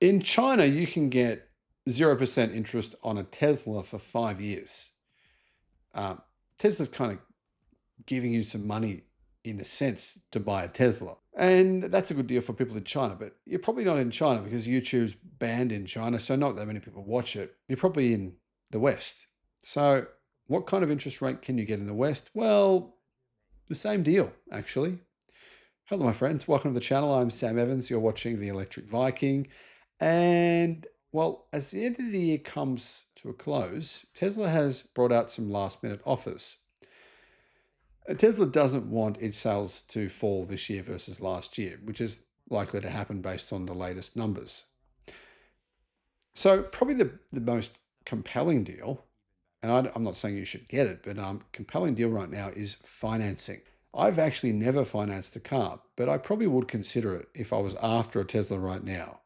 In China, you can get 0% interest on a Tesla for 5 years. Tesla's kind of giving you some money in a sense to buy a Tesla. And that's a good deal for people in China, but you're probably not in China because YouTube's banned in China, so not that many people watch it. You're probably in the West. So what kind of interest rate can you get in the West? Well, the same deal, actually. Hello, my friends. Welcome to the channel. I'm Sam Evans. You're watching the Electric Viking. And well, as the end of the year comes to a close, Tesla has brought out some last minute offers. Tesla doesn't want its sales to fall this year versus last year, which is likely to happen based on the latest numbers. So probably the most compelling deal, and I'm not saying you should get it, but compelling deal right now is financing. I've actually never financed a car, but I probably would consider it if I was after a Tesla right now,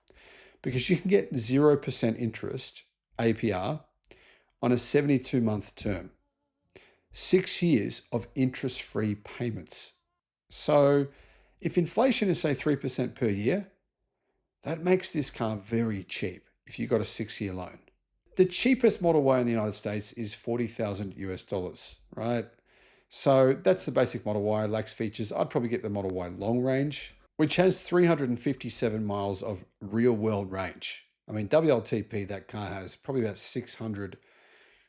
because you can get 0% interest APR on a 72-month term, 6 years of interest-free payments. So if inflation is say 3% per year, that makes this car very cheap if you got a 6-year loan. The cheapest Model Y in the United States is $40,000, right? So that's the basic Model Y, lacks features. I'd probably get the Model Y long range, which has 357 miles of real world range. I mean, WLTP, that car has probably about 600,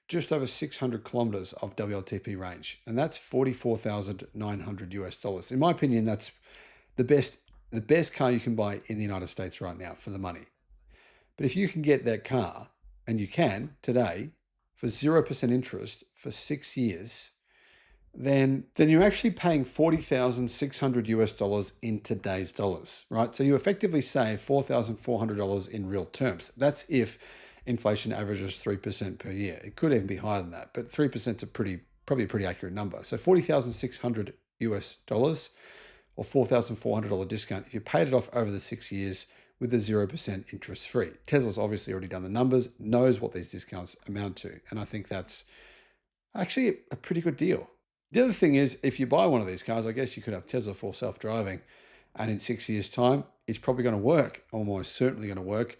just over 600 kilometers of WLTP range. And that's $44,900. In my opinion, that's the best car you can buy in the United States right now for the money. But if you can get that car, and you can today, for 0% interest for 6 years, then you're actually paying $40,600 in today's dollars, right? So you effectively save $4,400 in real terms. That's if inflation averages 3% per year. It could even be higher than that, but 3% is probably a pretty accurate number. So $40,600 or $4,400 discount if you paid it off over the 6 years with a 0% interest free. Tesla's obviously already done the numbers, knows what these discounts amount to, and I think that's actually a pretty good deal. The other thing is, if you buy one of these cars, I guess you could have Tesla full self-driving, and in 6 years' time, it's probably going to work, almost certainly going to work,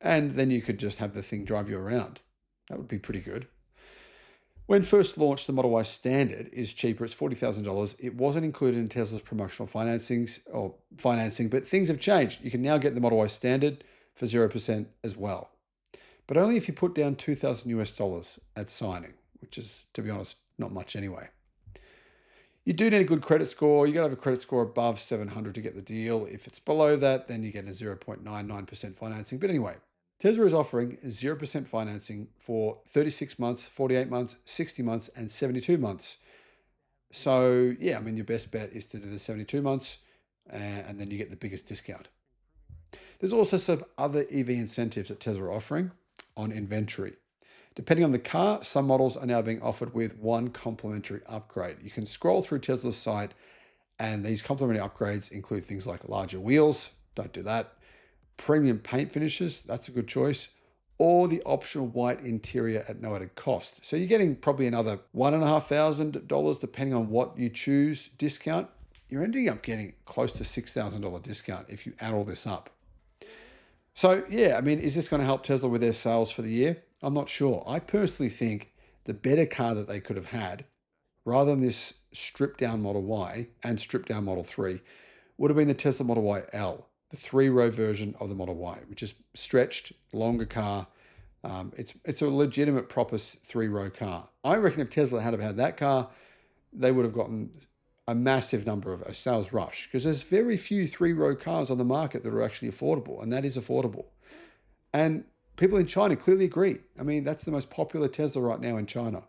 and then you could just have the thing drive you around. That would be pretty good. When first launched, the Model Y Standard is cheaper. It's $40,000. It wasn't included in Tesla's promotional financing, but things have changed. You can now get the Model Y Standard for 0% as well, but only if you put down $2,000 at signing, which is, to be honest, not much anyway. You do need a good credit score. You got to have a credit score above 700 to get the deal. If it's below that, then you get a 0.99% financing. But anyway, Tesla is offering 0% financing for 36 months, 48 months, 60 months, and 72 months. So yeah, I mean, your best bet is to do the 72 months and then you get the biggest discount. There's also some other EV incentives that Tesla are offering on inventory. Depending on the car, some models are now being offered with one complimentary upgrade. You can scroll through Tesla's site, and these complimentary upgrades include things like larger wheels, don't do that, premium paint finishes, that's a good choice, or the optional white interior at no added cost. So you're getting probably another $1,500 depending on what you choose discount. You're ending up getting close to $6,000 discount if you add all this up. So yeah, I mean, is this going to help Tesla with their sales for the year? I'm not sure. I personally think the better car that they could have had, rather than this stripped down Model Y and stripped down Model 3, would have been the Tesla Model Y L, the 3-row version of the Model Y, which is stretched, longer car. It's a legitimate proper 3-row car. I reckon if Tesla had have had that car, they would have gotten a massive number of a sales rush, because there's very few 3-row cars on the market that are actually affordable, and that is affordable. And people in China clearly agree. I mean, that's the most popular Tesla right now in China.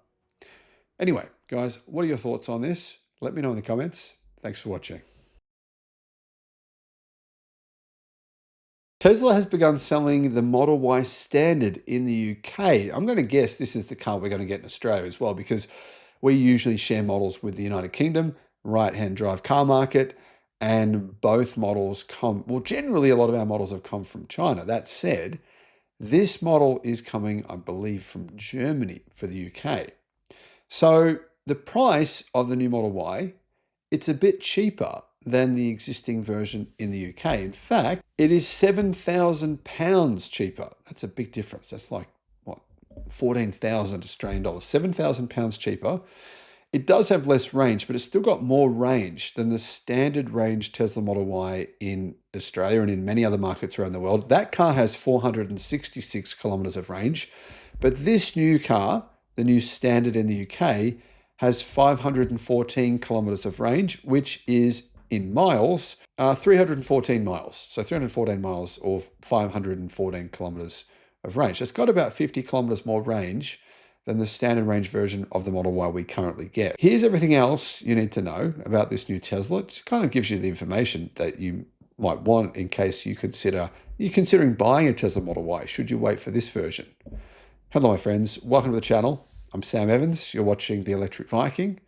Anyway, guys, what are your thoughts on this? Let me know in the comments. Thanks for watching. Tesla has begun selling the Model Y Standard in the UK. I'm going to guess this is the car we're going to get in Australia as well, because we usually share models with the United Kingdom, right-hand drive car market, and both models well, generally a lot of our models have come from China. That said, this model is coming, I believe, from Germany for the UK. So the price of the new Model Y, it's a bit cheaper than the existing version in the UK. In fact, it is £7,000 cheaper. That's a big difference. That's like, what, 14,000 Australian dollars, £7,000 cheaper. It does have less range, but it's still got more range than the standard range Tesla Model Y in Australia and in many other markets around the world. That car has 466 kilometers of range, but this new car, the new standard in the UK, has 514 kilometers of range, which is in miles, 314 miles. So 314 miles or 514 kilometers of range. It's got about 50 kilometers more range than the standard range version of the Model Y we currently get. Here's everything else you need to know about this new Tesla. It kind of gives you the information that you might want in case you're considering buying a Tesla Model Y. Should you wait for this version? Hello, my friends. Welcome to the channel. I'm Sam Evans. You're watching the Electric Viking.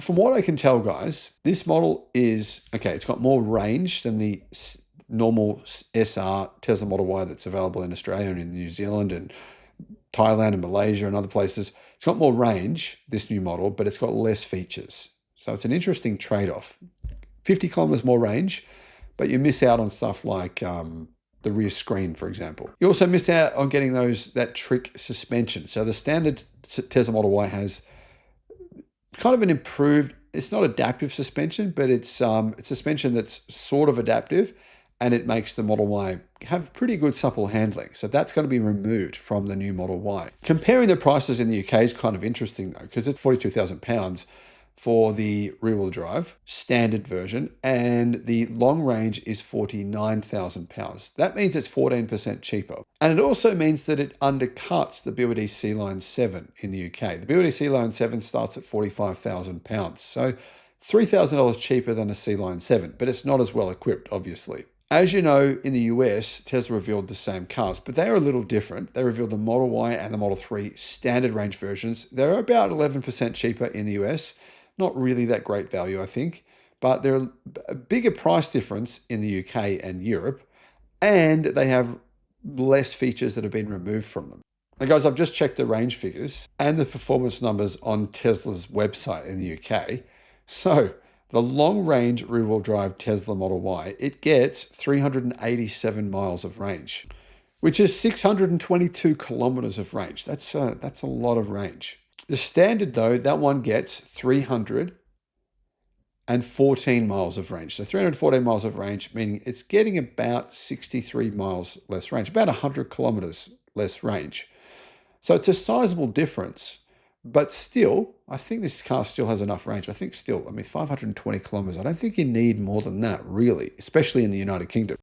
From what I can tell, guys, this model is, okay, it's got more range than the normal SR Tesla Model Y that's available in Australia and in New Zealand and Thailand and Malaysia and other places. It's got more range, this new model, but it's got less features. So it's an interesting trade-off. 50 kilometers more range, but you miss out on stuff like the rear screen, for example. You also miss out on getting that trick suspension. So the standard Tesla Model Y has kind of an improved, it's not adaptive suspension, but it's suspension that's sort of adaptive, and it makes the Model Y have pretty good supple handling. So that's going to be removed from the new Model Y. Comparing the prices in the UK is kind of interesting though, because it's £42,000 for the rear-wheel drive standard version, and the long range is £49,000. That means it's 14% cheaper. And it also means that it undercuts the BYD C-Line 7 in the UK. The BYD C-Line 7 starts at £45,000. So $3,000 cheaper than a C-Line 7, but it's not as well equipped, obviously. As you know, in the US, Tesla revealed the same cars, but they are a little different. They revealed the Model Y and the Model 3 standard range versions. They're about 11% cheaper in the US. Not really that great value, I think, but they're a bigger price difference in the UK and Europe, and they have less features that have been removed from them. Now, guys, I've just checked the range figures and the performance numbers on Tesla's website in the UK. So the long-range rear-wheel drive Tesla Model Y, it gets 387 miles of range, which is 622 kilometers of range. That's a lot of range. The standard, though, that one gets 314 miles of range. So 314 miles of range, meaning it's getting about 63 miles less range, about 100 kilometers less range. So it's a sizable difference. But still, I think this car still has enough range. I think still, 520 kilometers. I don't think you need more than that, really, especially in the United Kingdom.